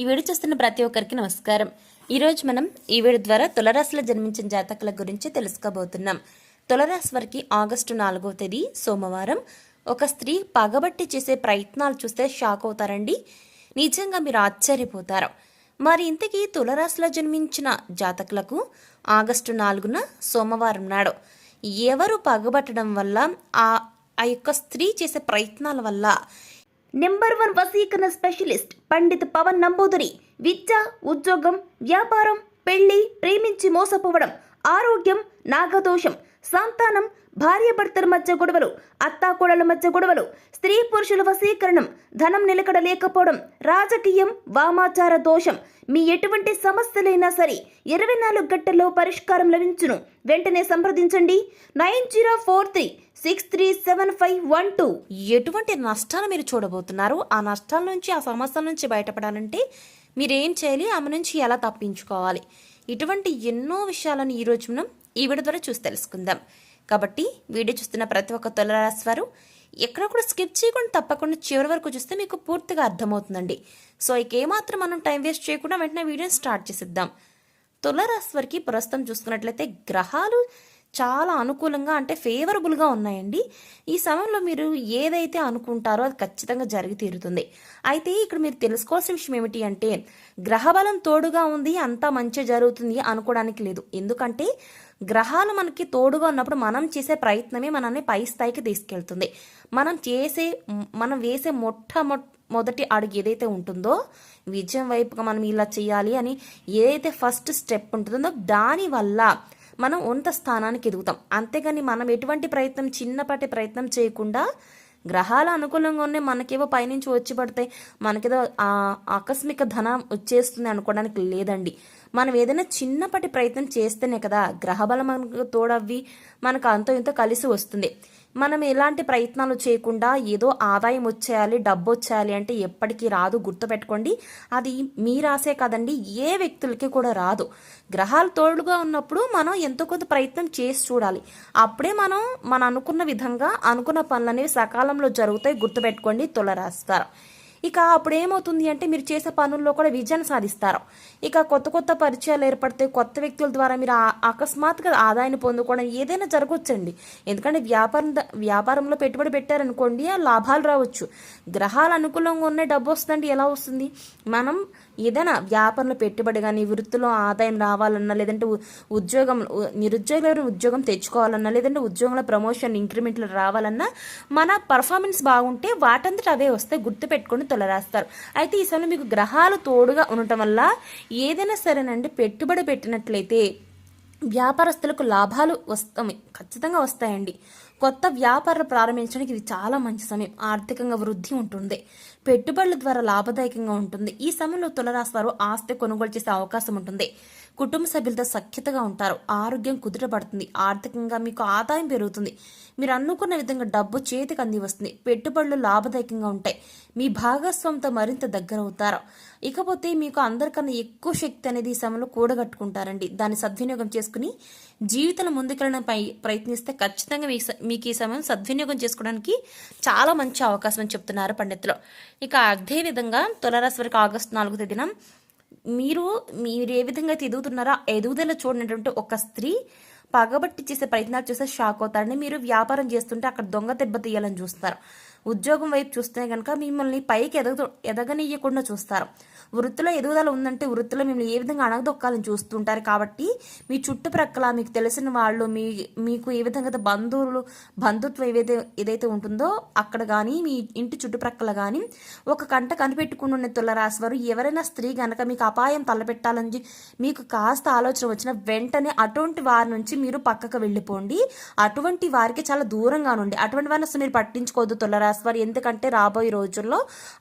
ఈ వీడియో చూస్తున్న ప్రతి ఒక్కరికి నమస్కారం. ఈరోజు మనం ఈ వీడియో ద్వారా తులరాశిలో జన్మించిన జాతకుల గురించి తెలుసుకోబోతున్నాం. తులరాశి వారికి ఆగస్టు 4వ తేదీ సోమవారం ఒక స్త్రీ పగబట్టి చేసే ప్రయత్నాలు చూస్తే షాక్ అవుతారండి. నిజంగా మీరు ఆశ్చర్యపోతారు. మరి ఇంతకీ తులరాశిలో జన్మించిన జాతకులకు ఆగస్టు 4న సోమవారం నాడు ఎవరు పగబట్టడం వల్ల ఆ యొక్క స్త్రీ చేసే ప్రయత్నాల వల్ల నెంబర్ 1 వశీకరణ స్పెషలిస్ట్ పండిత్ పవన్ నంబూదిరి విద్య, ఉద్యోగం, వ్యాపారం, పెళ్లి, ప్రేమించి మోసపోవడం, ఆరోగ్యం, నాగదోషం, సంతానం, భార్యాభర్తల మధ్య గొడవలు, అత్తాకోడల మధ్య గొడవలు, స్త్రీ పురుషుల వశీకరణం, ధనం నిలకడ లేకపోవడం, రాజకీయం, వామాచార దోషం, మీ ఎటువంటి సమస్యలైనా సరే 24 గంటల్లో పరిష్కారం లభించును. వెంటనే సంప్రదించండి 9043637512. ఎటువంటి నష్టాలు మీరు చూడబోతున్నారు, ఆ నష్టాల నుంచి, ఆ సమస్యల నుంచి బయటపడాలంటే మీరేం చేయాలి, ఆమె నుంచి ఎలా తప్పించుకోవాలి, ఇటువంటి ఎన్నో విషయాలను ఈరోజు మనం ఈ వీడియో ద్వారా చూసి తెలుసుకుందాం. కాబట్టి వీడియో చూస్తున్న ప్రతి ఒక్క తులరాశి వారు ఎక్కడ కూడా స్కిప్ చేయకుండా తప్పకుండా చివరి వరకు చూస్తే మీకు పూర్తిగా అర్థమవుతుందండి. సో ఇక ఏమాత్రం మనం టైం వేస్ట్ చేయకుండా వెంటనే వీడియోని స్టార్ట్ చేసిద్దాం. తులరాశి వారికి ప్రస్తుతం చూసుకున్నట్లయితే గ్రహాలు చాలా అనుకూలంగా అంటే ఫేవరబుల్గా ఉన్నాయండి. ఈ సమయంలో మీరు ఏదైతే అనుకుంటారో అది ఖచ్చితంగా జరిగి తీరుతుంది. అయితే ఇక్కడ మీరు తెలుసుకోవాల్సిన విషయం ఏమిటి అంటే గ్రహబలం తోడుగా ఉంది, అంతా మంచి జరుగుతుంది అనుకోవడానికి లేదు. ఎందుకంటే గ్రహాలు మనకి తోడుగా ఉన్నప్పుడు మనం చేసే ప్రయత్నమే మనల్ని పై స్థాయికి తీసుకెళ్తుంది. మనం వేసే మొదటి అడుగు ఏదైతే ఉంటుందో విజయం వైపుగా మనం ఇలా చేయాలి అని ఏదైతే ఫస్ట్ స్టెప్ ఉంటుందో దానివల్ల మనం ఉన్నత స్థానానికి ఎదుగుతాం. అంతేగాని మనం ఎటువంటి ప్రయత్నం, చిన్నపాటి ప్రయత్నం చేయకుండా గ్రహాలు అనుకూలంగా ఉన్నాయి, మనకేవో పైనుంచి వచ్చి పడితే మనకేదో ఆకస్మిక ధనం వచ్చేస్తుంది అనుకోవడానికి లేదండి. మనం ఏదైనా చిన్నపాటి ప్రయత్నం చేస్తేనే కదా గ్రహబలం మనకు తోడవ్వి మనకు అంతో ఇంతో కలిసి వస్తుంది. మనం ఎలాంటి ప్రయత్నాలు చేయకుండా ఏదో ఆదాయం వచ్చేయాలి, డబ్బు వచ్చేయాలి అంటే ఎప్పటికీ రాదు. గుర్తుపెట్టుకోండి, అది మీ రాసే కదండి, ఏ వ్యక్తులకి కూడా రాదు. గ్రహాలు తోడుగా ఉన్నప్పుడు మనం ఎంతో కొంత ప్రయత్నం చేసి చూడాలి. అప్పుడే మనం అనుకున్న విధంగా అనుకున్న పనులు అనేవి సకాలంలో జరుగుతాయి. గుర్తుపెట్టుకోండి తులరాశి వారు. ఇక అప్పుడు ఏమవుతుంది అంటే మీరు చేసే పనుల్లో కూడా విజయాన్ని సాధిస్తారు. ఇక కొత్త కొత్త పరిచయాలు ఏర్పడితే కొత్త వ్యక్తుల ద్వారా మీరు అకస్మాత్తుగా ఆదాయాన్ని పొందుకోవడం ఏదైనా జరగవచ్చండి. ఎందుకంటే వ్యాపారంలో పెట్టుబడి పెట్టారనుకోండి, ఆ లాభాలు రావచ్చు. గ్రహాలు అనుకూలంగా ఉన్న డబ్బు వస్తుందండి. ఎలా వస్తుంది? మనం ఏదైనా వ్యాపారంలో పెట్టుబడి కానీ, వృత్తిలో ఆదాయం రావాలన్నా, లేదంటే నిరుద్యోగులు ఉద్యోగం తెచ్చుకోవాలన్నా, లేదంటే ఉద్యోగంలో ప్రమోషన్, ఇంక్రిమెంట్లు రావాలన్నా మన పర్ఫార్మెన్స్ బాగుంటే వాటంతట అవే వస్తే. గుర్తుపెట్టుకొని తులరాస్తారు. అయితే ఈ సమయంలో మీకు గ్రహాలు తోడుగా ఉండటం వల్ల ఏదైనా సరేనండి పెట్టుబడి పెట్టినట్లయితే వ్యాపారస్తులకు లాభాలు ఖచ్చితంగా వస్తాయండి. కొత్త వ్యాపారాలు ప్రారంభించడానికి ఇది చాలా మంచి సమయం. ఆర్థికంగా వృద్ధి ఉంటుంది, పెట్టుబడుల ద్వారా లాభదాయకంగా ఉంటుంది. ఈ సమయంలో తులరాశి వారు ఆస్తి కొనుగోలు చేసే అవకాశం ఉంటుంది. కుటుంబ సభ్యులతో సఖ్యతగా ఉంటారు, ఆరోగ్యం కుదుటపడుతుంది, ఆర్థికంగా మీకు ఆదాయం పెరుగుతుంది, మీరు అనుకున్న విధంగా డబ్బు చేతికి అంది వస్తుంది, పెట్టుబడులు లాభదాయకంగా ఉంటాయి, మీ భాగస్వామితో మరింత దగ్గర అవుతారు. ఇకపోతే మీకు అందరికన్నా ఎక్కువ శక్తి అనేది ఈ సమయంలో కూడగట్టుకుంటారండి. దాన్ని సద్వినియోగం చేసుకుని జీవితంలో ముందుకెళ్ళడానికి ప్రయత్నిస్తే ఖచ్చితంగా మీకు ఈ సమయం సద్వినియోగం చేసుకోవడానికి చాలా మంచి అవకాశం అని చెప్తున్నారు పండితులు. ఇక అదే విధంగా తులరాశి వారికి ఆగస్టు 4వ తేదీన మీరు ఏ విధంగా అయితే ఎదుగుతున్నారో ఎదుగుదల చూడనటువంటి ఒక స్త్రీ పగబట్టి చేసే ప్రయత్నాలు చేస్తే షాక్ అవుతారని. మీరు వ్యాపారం చేస్తుంటే అక్కడ దొంగ దెబ్బ తీయాలని చూస్తారు. ఉద్యోగం వైపు చూస్తే కనుక మిమ్మల్ని పైకి ఎదగనీయకుండా చూస్తారు. వృత్తిలో ఎదుగుదల ఉందంటే వృత్తిలో మిమ్మల్ని ఏ విధంగా అణగదొక్కాలని చూస్తుంటారు. కాబట్టి మీ చుట్టుప్రక్కల మీకు తెలిసిన వాళ్ళు, మీకు ఏ విధంగా బంధుత్వం ఏదైతే ఉంటుందో అక్కడ కానీ మీ ఇంటి చుట్టుప్రక్కల కానీ ఒక కంట కనిపెట్టుకుని ఉన్న తులరాశి వారు ఎవరైనా స్త్రీ కనుక మీకు అపాయం తలపెట్టాలని మీకు కాస్త ఆలోచన వచ్చిన వెంటనే అటువంటి వారి నుంచి మీరు పక్కకు వెళ్ళిపోండి. అటువంటి వారికి చాలా దూరంగా ఉండి అటువంటి వారిని అసలు మీరు పట్టించుకోవద్దు తులరాశి వారు. ఎందుకంటే రాబోయే రోజుల్లో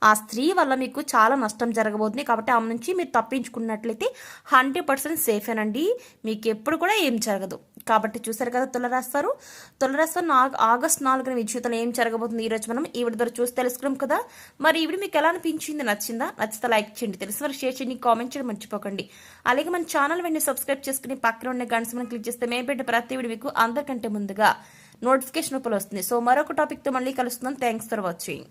ఆ స్త్రీ వల్ల మీకు చాలా నష్టం జరగబోతుంది. కాబట్టి ఆమె నుంచి మీరు తప్పించుకున్నట్లయితే 100% సేఫేనండి, మీకు ఎప్పుడు కూడా ఏం జరగదు. కాబట్టి చూసారు కదా తులరాశి వారు ఆగస్టు 4న మీ జీవితంలో ఏం జరగబోతుంది ఈరోజు మనం ఈ వీడియో ద్వారా చూసి తెలుసుకున్నాం కదా. మరి ఈ వీడియో మీకు ఎలా అనిపించింది? నచ్చితే లైక్ చేయండి, తెలిసిన వారు షేర్ చేయండి, కామెంట్ చేయడం మర్చిపోకండి. అలాగే మన ఛానల్ వెంటనే సబ్స్క్రైబ్ చేసుకుని పక్కన ఉన్న గంట మనం క్లిక్ చేస్తే మేము పెట్టే ప్రతి వీడియో మీకు అందరికంటే ముందుగా నోటిఫికేషన్ రూపంలో వస్తుంది. సో మరొక టాపిక్తో మళ్ళీ కలుస్తున్నాం. Thanks for watching.